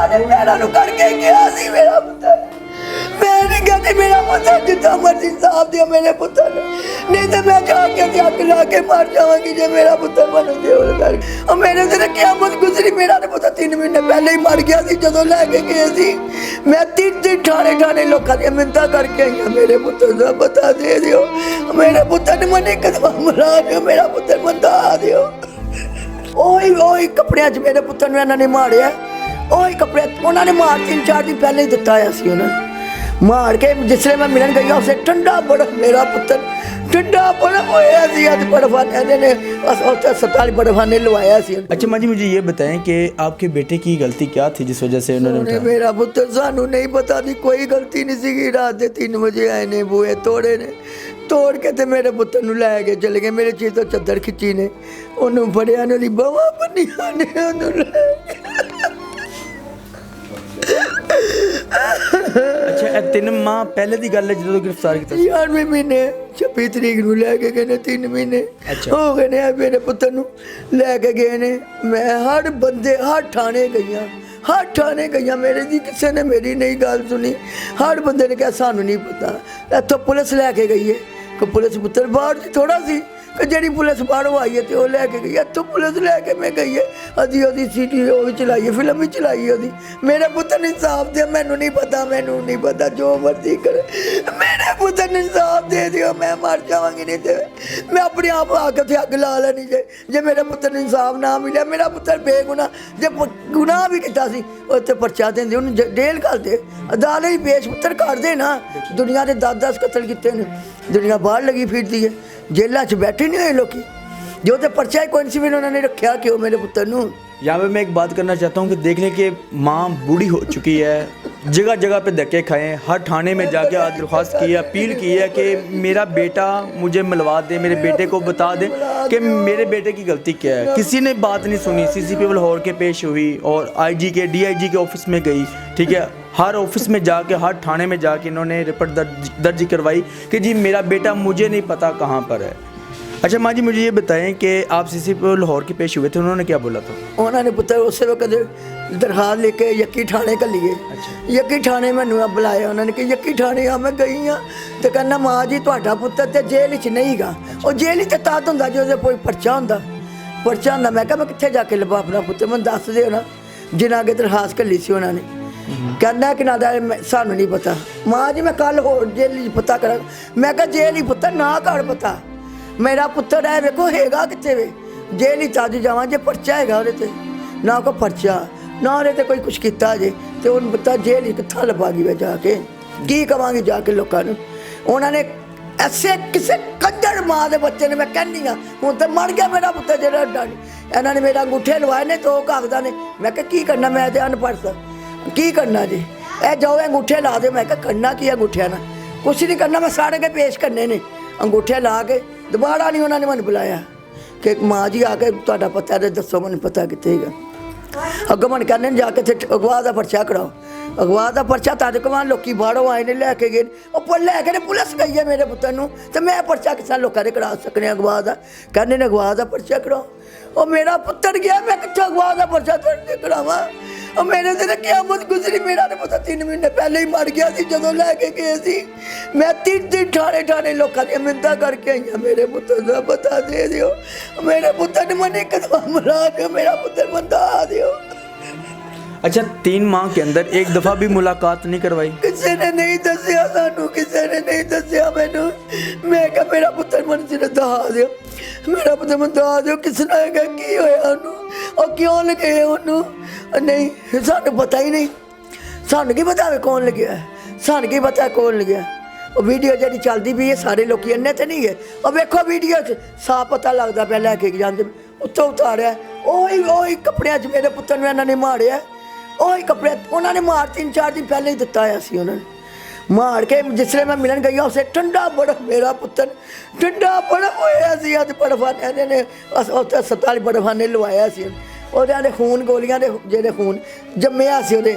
ने पैरों नूं करके गया सी मेरा पुत्र। मैं नहीं कहती मेरा पुत्र जितना मर्जी इंसाफ दिया मेरे पुत्र ने, नहीं तो मैं जाके अग ला के मर जावांगी जे मेरा पुत्र मैनूं देवल कर। और मेरे ते क़यामत गुजरी। मेरा ते पुत्र 3 महीने पहले ही मर गया सी जदों लैके गए सी। मैं 3 ठाणे लोकां दी मिन्नतां करके आई हां, मेरे पुत्र दा पता दे दिओ, मेरे पुत्र ने मने कदम मिला दिओ, मेरा पुत्र मंदा दिओ। ओही कपड़ियां च मेरे पुत्र नूं इन्हां ने मारिया। ओही कपड़े उन्होंने मार 3-4 दिन पहले ही दिता है सी उन्होंने मार के। जिसले मैं मिलन गई उसे ठंडा बर्फ मेरा पुत्र ठंडा बर्फ होया सी। अज बर्फाने ने 47 बर्फाने लवाया सी। अच्छा माँ जी, मुझे ये बताएं कि आपके बेटे की गलती क्या थी जिस वजह से उन्होंने मेरा पुत्र सानू नहीं पता थी, कोई गलती नहीं सी। रात के 3 बजे आए ने, बूहे तोड़े ने, तोड़ के ते मेरे पुत्र नूं लै के चले गए। मेरे चीज तो चादर खिंची ने, उन्होंने फड़िया ने, बांह बन्निया ने, उन्होंने लै अच्छा 3 माह पहले की गल है जो गिरफ्तार किया 11वें महीने 26 तरीक नूं लैके गए ने। 3 महीने अच्छा हो गए ने मेरे पुत्र नूं लैके गए ने। मैं हर बंदे हर ठाणे गई मेरे जी, किसी ने मेरी नहीं गल सुनी। हर बंदे ने कहा सानू नहीं पता। इतों पुलिस लैके गई है कि पुलिस पुत्र बाहर सी थोड़ा सी कि जी पुलिस बाहरों आई है तो वह लैके गई। इतों पुलिस लैके मैं गई है, अभी वो सीटी वो भी चलाई है, फिल्म भी चलाई है वो। मेरे पुत्र ने इंसाफ दिया, मैनू नहीं पता जो मर्जी करे, मेरे पुत्र ने इंसाफ दे दियो। मैं मर जावांगी, नहीं तो मैं अपने आप आके थे अग ला लेनी जे मेरे पुत्र ने इंसाफ ना मिले। मेरा पुत्र बेगुनाह, जे गुनाह भी किया सी उत्ते परचा देंदे, उन्हें जेल कर दे, अदालत ही पेश पुत्र कर दे ना। दुनिया के 10-10 कतल किए ने, दुनिया बाहर लगी फिरती है, जेलों च बैठे नहीं हुए लोग जो तो पर्चा ही कोई नहीं फिर उन्होंने रखा क्यों मेरे पुत्र नूं। यहाँ पे मैं एक बात करना चाहता हूँ कि देखने के माँ बूढ़ी हो चुकी है, जगह जगह पे धक्के खाए, हर थाने में जाके दरख्वास्त की है, अपील की है कि मेरा बेटा मुझे मिलवा दे, मेरे बेटे को बता दे कि मेरे बेटे की गलती क्या है। किसी ने बात नहीं सुनी। CCP लाहौर के पेश हुई और IG के DIG के ऑफिस में गई, ठीक है, हर ऑफिस में जाके हर थाने में जाके इन्होंने रिपोर्ट दर्ज करवाई कि जी मेरा बेटा मुझे नहीं पता कहाँ पर है। अच्छा माँ जी, मुझे ये बताएं कि आप CCP लाहौर के पेश हुए थे, उन्होंने क्या बोला था? उन्होंने पुत्र उस वक्त दरखास्त लेके यक्की थाने का लिए। यक्की थाने मैनू बुलाया उन्होंने कि यक्की थाने आ मैं गई हाँ तो कहना माँ जी तुहाडा पुत्र तो जेल च नहीं गा। और जेल च तद होंदा जो कोई पर्चा होंदा मैं कहा मैं कित्थे जाके लभा अपना पुत्र, मैं दस दे ना जिन्हें अगे दरखास्त घली सी उन्होंने। कहना कि ना सानू नहीं पता। माँ जी मैं कल होर जेल पता करा। मैं कहा जेल ही पुत्र ना कर पता, मेरा पुत्र है वेखो हैगा कित्थे वे, जेल ही तज जावां जे पर्चा हैगा उहदे ते, ना कोई पर्चा ना उहदे ते कोई कुछ कीता जे ते उन्हें पता जेल ही कित्थां लभागी मैं जाके की कवांगी जाके लोकां नूं। उन्होंने ऐसे किसी कंजर माँ के बच्चे ने मैं कहनी हाँ हूँ तो मर गया मेरा पुत्र जो इन्होंने मेरे अंगूठे लवाए ने 2 कागजां ने। मैं कहा की करना, मैं तो अनपढ़ सा की करना जी, ए जाओ अंगूठे ला दे। मैं कहा करना की अंगूठिया ना, कुछ नहीं करना, मैं सारे के पेश करने ने। अंगूठे ला के दोबारा नहीं उन्होंने मैंने बुलाया कि माँ जी आके तुहाडा पता है दसो मैंने पता कितने अगों मन कहने जाके थे अगवा का पर्चा कराओ। अगवा का पर्चा तद कमान लोग बाहरों आए ने लैके गए और लैके पुलिस गई है मेरे पुत्र नूं तो मैं पर्चा किसान लोगों ने करा सकने अगवा का। कहने ने अगवा का पर्चा कराओ और मेरा पुत्र गया, मैं कितों अगवा का पर्चा थोड़ी करावा। और मेरे से क़यामत गुजरी। मेरा तो पुत्र 3 महीने पहले ही मर गया सी जदों लैके गए सी। मैं 3 ठाणे लोकां दी मिन्नतां करके आई हां, मेरे पुत्र दा पता दे दिओ, मेरे पुत्र ने मने कदम मिला दिओ, मेरा पुत्र मंदा दिओ। अच्छा 3 माह के अंदर एक दफ़ा भी मुलाकात नहीं करवाई? किसी ने नहीं दसिया सानू, किसी ने नहीं दसिया मैनू। मैं कहा मेरा पुत्र मन सिर दहा दिओ, मेरा पुत्र मन दहा दिओ। किसने कहा की होया उन्होंने और क्यों लगे उन्होंने, नहीं सानू पता ही नहीं। सानू की पता कौन लगे है, सानू की पता कौन लगे। और वीडियो जी चलती भी है, सारे लोग इन्ने तो नहीं है। और वेखो वीडियो साफ पता लगता पे लैके जाते उत्तों उतारिया ओही कपड़िया च मेरे पुत्र ने इन्होंने मारिया। ओही कपड़े उन्होंने मार 3-4 दिन पहले ही दिता है सी उन्होंने मार के। जिसले मैं मिलन गई उसे ठंडा बर्फ मेरा पुत्र ठंडा बर्फ होया सी। अज बर्फाने ने 47 बर्फाने लवाया सी। उन्होंने खून गोलियां दे जेडे खून जम्मिया सी उहदे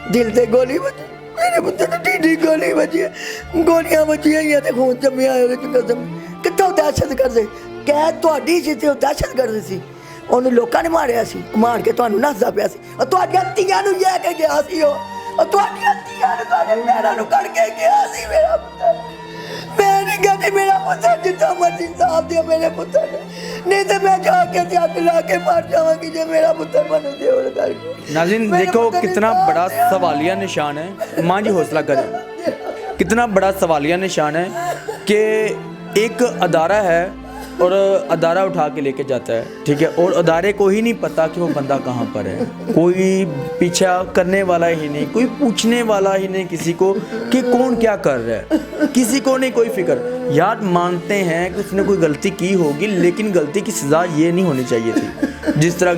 दिल ते गोली बजी, मेरे पुत्र ने ढीडी गोली बजी, गोलियां बजियां ही ते खून जम्मिया कसम कितों दहशत करदे। कैद तुहाडी सी ते दहशत करदे सी। ਉਹਨੂੰ ਲੋਕਾਂ ਨੇ ਮਾਰਿਆ ਸੀ, ਮਾਰ ਕੇ ਤੁਹਾਨੂੰ ਨੱਸਦਾ ਪਿਆ ਸੀ। ਉਹ ਤੁਹਾਡੀਆਂ ਧੀਆਂ ਨੂੰ ਲੈ ਕੇ ਗਿਆ ਸੀ, ਉਹ ਤੁਹਾਡੀਆਂ ਧੀਆਂ ਨੂੰ ਤੁਹਾਡੇ ਪੈਰਾਂ ਨੂੰ ਕੱਢ ਕੇ ਗਿਆ ਸੀ ਮੇਰਾ ਪੁੱਤਰ। ਮੈਂ ਨਹੀਂ ਕਹਿੰਦੀ ਮੇਰਾ ਪੁੱਤਰ ਜਿੱਦਾਂ ਮਰਜ਼ੀ ਸਾਫ ਦਿਓ ਮੇਰੇ ਪੁੱਤਰ ਨੇ, ਨਹੀਂ ਤੇ ਮੈਂ ਜਾ ਕੇ ਤੇ ਅੱਗ ਲਾ ਕੇ ਮਰ ਜਾਵਾਂਗੀ ਜੇ ਮੇਰਾ ਪੁੱਤਰ ਮੈਨੂੰ ਦਿਓਲ ਕਰਕੇ। नाज़रीन देखो कितना बड़ा सवालिया निशान है। माँ जी हौसला करें। कितना बड़ा सवालिया निशान है कि एक अदारा है और अदारा उठा के लेके जाता है, ठीक है, और अदारे को ही नहीं पता कि वो बंदा कहाँ पर है। कोई पीछा करने वाला ही नहीं, कोई पूछने वाला ही नहीं किसी को कि कौन क्या कर रहा है, किसी को नहीं कोई फिक्र। यार मानते हैं कि उसने कोई गलती की होगी, लेकिन गलती की सज़ा ये नहीं होनी चाहिए थी। जिस तरह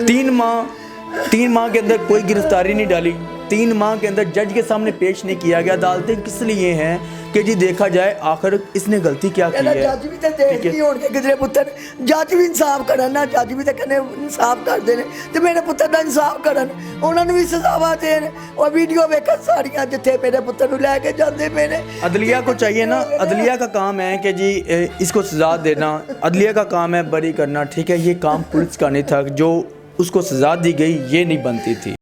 3 माह के अंदर कोई गिरफ्तारी नहीं डाली, 3 माह के अंदर जज के सामने पेश नहीं किया गया। अदालतें किस लिए हैं कि जी देखा जाए आखिर इसने गलती क्या की है। जज भी तो देखती होंगे किधरे पुत्र, जज भी इंसाफ करन ना, जज भी तो कहने इंसाफ करते हैं तो मेरे पुत्र का इंसाफ करन, उन्होंने भी सजावा देन। और वीडियो वेखन सारियां जिथे मेरे पुत्र को लैके जाते मेरे। अदलिया को चाहिए ना, अदलिया का काम है कि जी इसको सजा देना, अदलिया का काम है बरी करना, ठीक है। ये काम पुलिस का नहीं था, जो उसको सजा दी गई ये नहीं बनती थी।